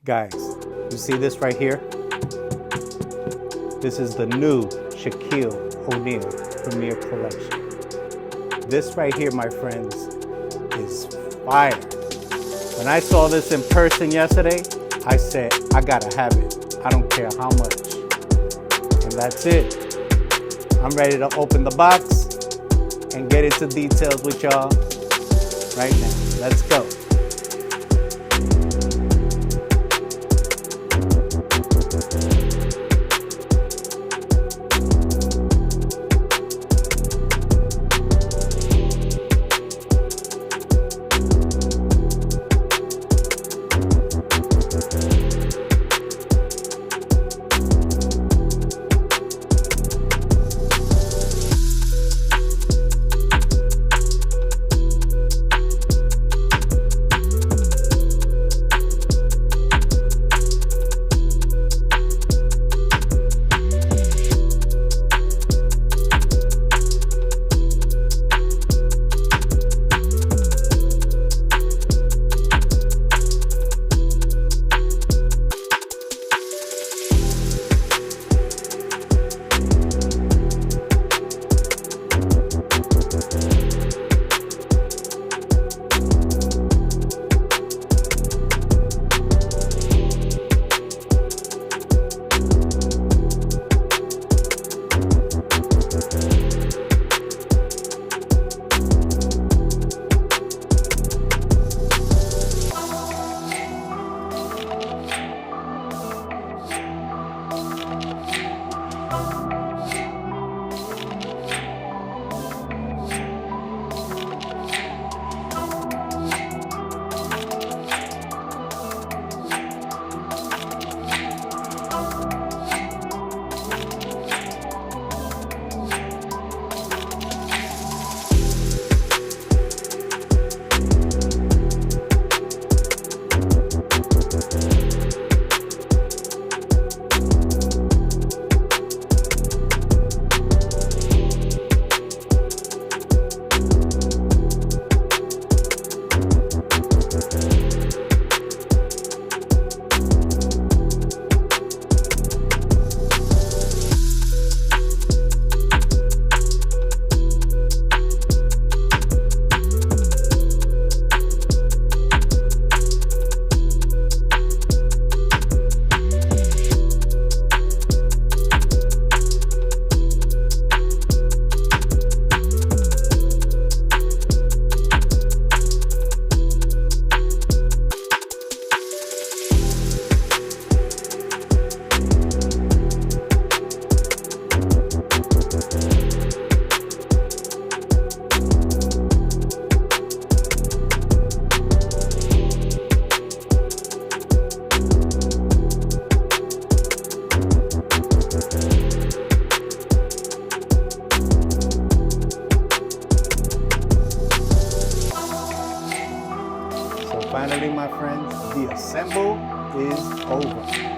Guys, you see this right here? This is the new Shaquille O'Neal Premier Collection. This right here, my friends, is fire. When I saw this in person yesterday, I said, I gotta have it. I don't care how much. And that's it. I'm ready to open the box and get into details with y'all right now. Let's go. Finally, my friends, the assemble is over.